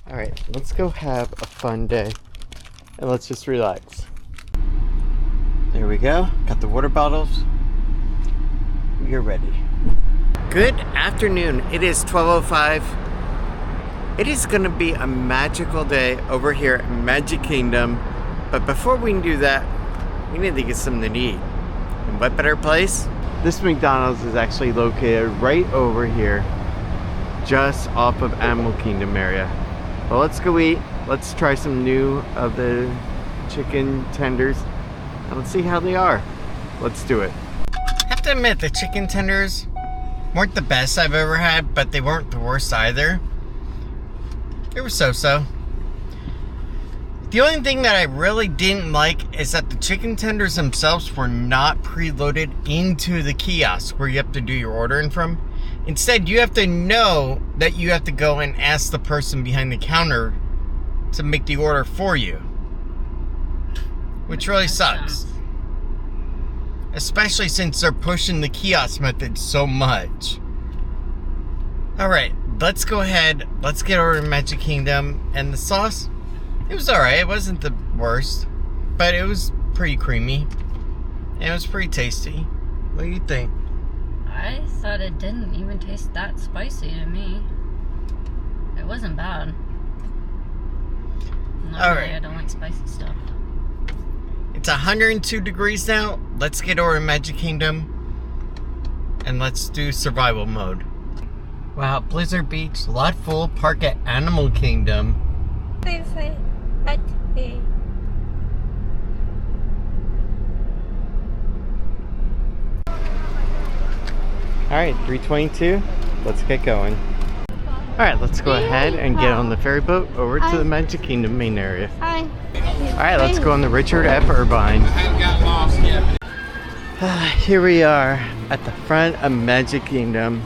Alright, let's go have a fun day. And let's just relax. There we go. Got the water bottles. We are ready. Good afternoon. It is 12:05. It is going to be a magical day over here at Magic Kingdom. But before we can do that, we need to get something to eat. And what better place? This McDonald's is actually located right over here, just off of Animal Kingdom area. Well, let's go eat. Let's try some new of the chicken tenders. And let's see how they are. Let's do it. I have to admit, the chicken tenders weren't the best I've ever had, but they weren't the worst either. They were so-so. The only thing that I really didn't like is that the chicken tenders themselves were not preloaded into the kiosk where you have to do your ordering from. Instead, you have to know that you have to go and ask the person behind the counter to make the order for you. Which really sucks. Especially since they're pushing the kiosk method so much. Alright, let's go ahead. Let's get over to Magic Kingdom. And the sauce, it was alright. It wasn't the worst. But it was pretty creamy. And it was pretty tasty. What do you think? I thought it didn't even taste that spicy to me. It wasn't bad. Normally, I don't like spicy stuff. It's 102 degrees now. Let's get over to Magic Kingdom. And let's do survival mode. Wow, Blizzard Beach, lot full. Park at Animal Kingdom. Alright, 3:22. Let's get going. Alright, let's go ahead and get on the ferry boat over to the Magic Kingdom main area. Alright, let's go on the Richard F. Irvine. Here we are at the front of Magic Kingdom.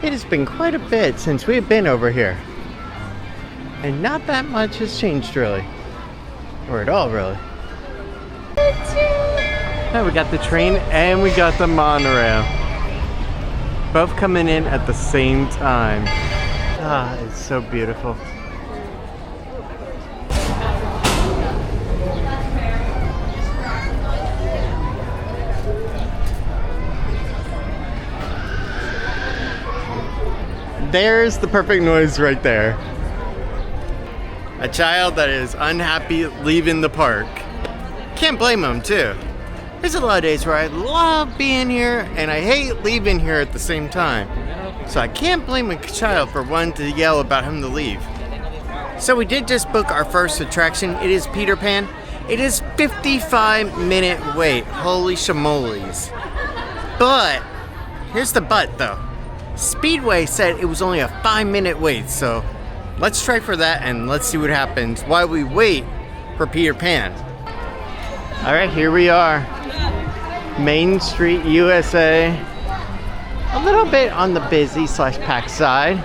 It has been quite a bit since we've been over here. And not that much has changed really. Or at all really. Now we got the train and we got the monorail. Both coming in at the same time. Ah, it's so beautiful. There's the perfect noise right there. A child that is unhappy leaving the park. Can't blame him too. There's a lot of days where I love being here and I hate leaving here at the same time. So I can't blame a child for wanting to yell about him to leave. So we did just book our first attraction. It is Peter Pan. It is 55-minute wait. Holy shamoles. But, here's the but though. Speedway said it was only a 5-minute wait. So let's try for that and let's see what happens while we wait for Peter Pan. Alright, here we are. Main Street, USA. A little bit on the busy / packed side,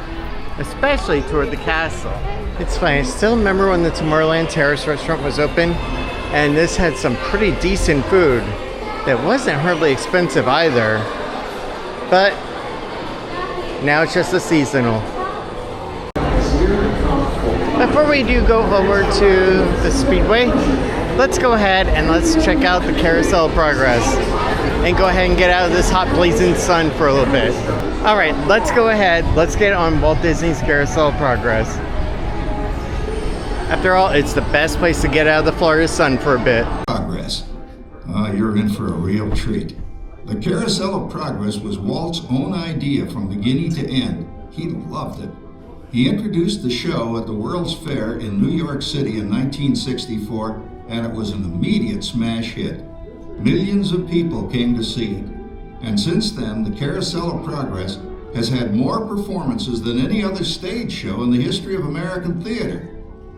especially toward the castle. It's funny, I still remember when the Tomorrowland Terrace restaurant was open, and this had some pretty decent food that wasn't hardly expensive either. But now it's just a seasonal. Before we do go over to the Speedway, let's go ahead and let's check out the Carousel of Progress and go ahead and get out of this hot blazing sun for a little bit. Alright, let's go ahead. Let's get on Walt Disney's Carousel of Progress. After all, it's the best place to get out of the Florida sun for a bit. Progress. You're in for a real treat. The Carousel of Progress was Walt's own idea from beginning to end. He loved it. He introduced the show at the World's Fair in New York City in 1964, and it was an immediate smash hit. Millions of people came to see it. And since then, the Carousel of Progress has had more performances than any other stage show in the history of American theater.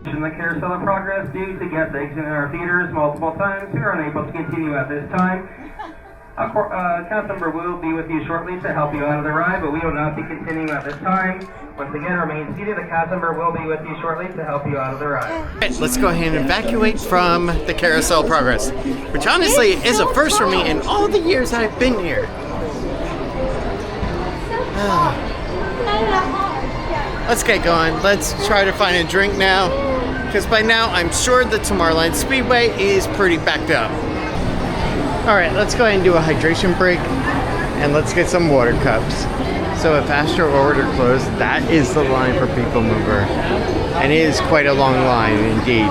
In the Carousel of Progress, due to guests exiting our theaters multiple times, we are unable to continue at this time. A cast member will be with you shortly to help you out of the ride, but we will not be continuing at this time. Once again, remain seated. The cast member will be with you shortly to help you out of the ride. Right, let's go ahead and evacuate from the Carousel of Progress, which honestly is a first for me in all the years I've been here. let's get going. Let's try to find a drink now, because by now I'm sure the Tomorrowland Speedway is pretty backed up. All right, let's go ahead and do a hydration break, and let's get some water cups. So if Astro Orbiter closed, that is the line for People Mover, and it is quite a long line indeed.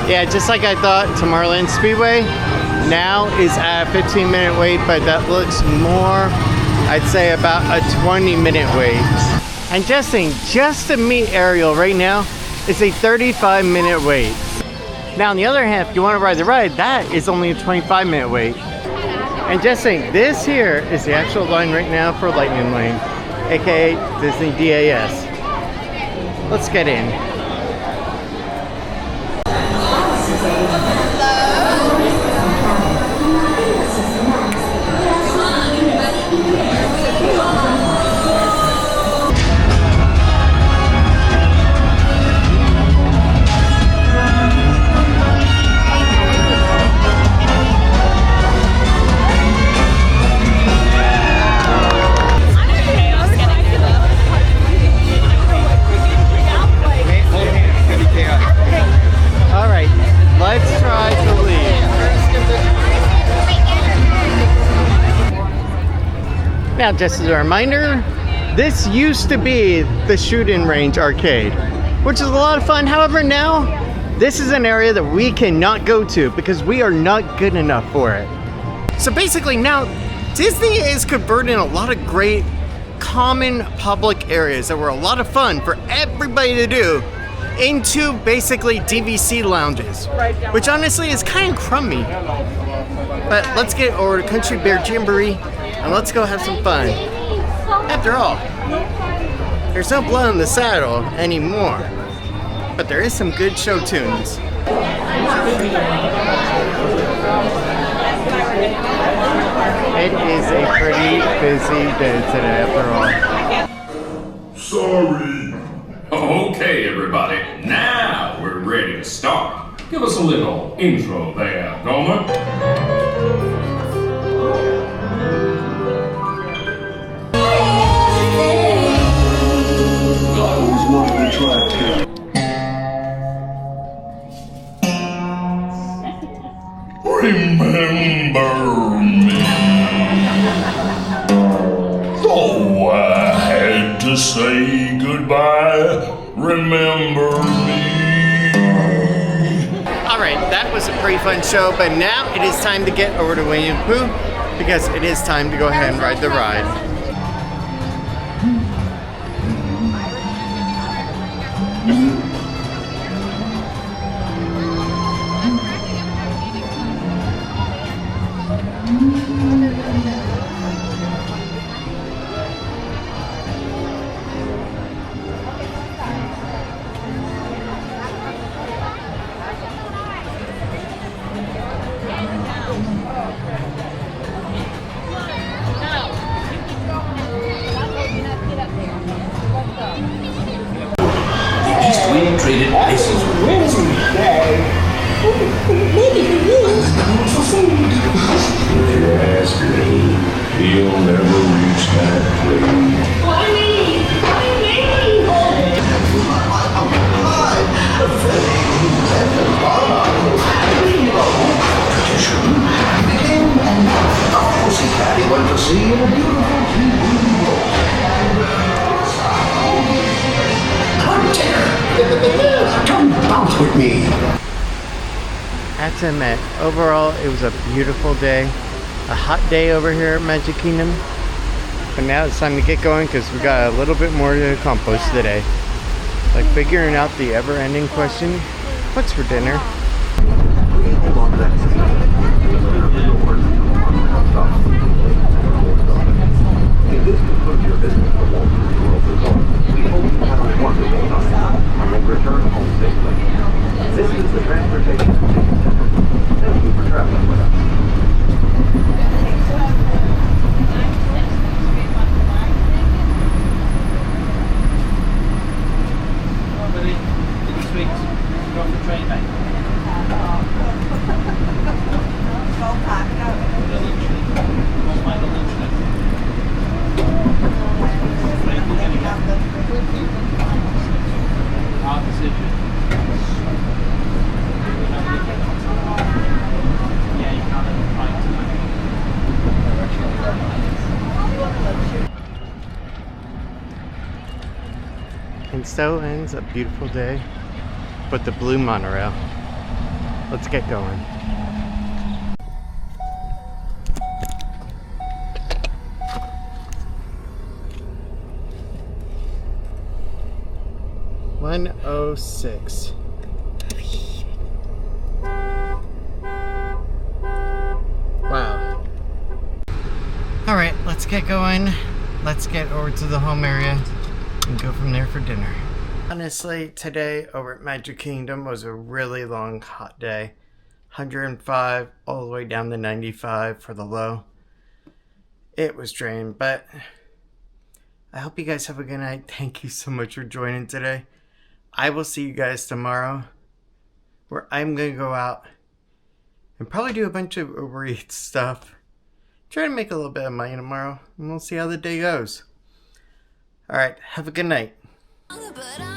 Yeah, just like I thought, Tomorrowland Speedway now is at a 15-minute wait, but that looks more, I'd say about a 20-minute wait. And just to meet Ariel right now is a 35-minute wait. Now on the other hand, if you want to ride the ride, that is only a 25-minute wait. And just saying, this here is the actual line right now for Lightning Lane, aka Disney DAS. Let's get in. Now, just as a reminder, this used to be the Shooting Range Arcade, which is a lot of fun. However, now this is an area that we cannot go to because we are not good enough for it. So basically now, Disney is converting a lot of great common public areas that were a lot of fun for everybody to do into basically DVC lounges, which honestly is kind of crummy. But let's get over to Country Bear Jamboree and let's go have some fun. After all, there's no blood in the saddle anymore, but there is some good show tunes. It is a pretty busy day today after all. Sorry. Okay, everybody, now we're ready to start. Give us a little intro there, Gomer. Remember me. Though I had to say goodbye, remember me. Alright, that was a pretty fun show, but now it is time to get over to Winnie the Pooh because it is time to go ahead and ride the ride. Traded ices. Where's my bag? Maybe for you. For food. Yes, Lee, he'll never reach that place. Why me? Went to see a beautiful come bounce with me. I have to admit, overall, it was a beautiful day. A hot day over here at Magic Kingdom. But now it's time to get going because we got a little bit more to accomplish today. Like figuring out the ever-ending question, what's for dinner? This concludes your visit to Walt Disney World Resort. We hope you have a wonderful time and will return home safely. This is the Transportation and Ticket Center. Thank you for traveling with us. And so ends a beautiful day with the blue monorail. Let's get going. $106. Wow. Alright, let's get going. Let's get over to the home area and go from there for dinner. Honestly, today over at Magic Kingdom was a really long, hot day. 105 all the way down to 95 for the low. It was draining, but I hope you guys have a good night. Thank you so much for joining today. I will see you guys tomorrow, where I'm going to go out and probably do a bunch of Uber Eats stuff. Try to make a little bit of money tomorrow, and we'll see how the day goes. Alright, have a good night. But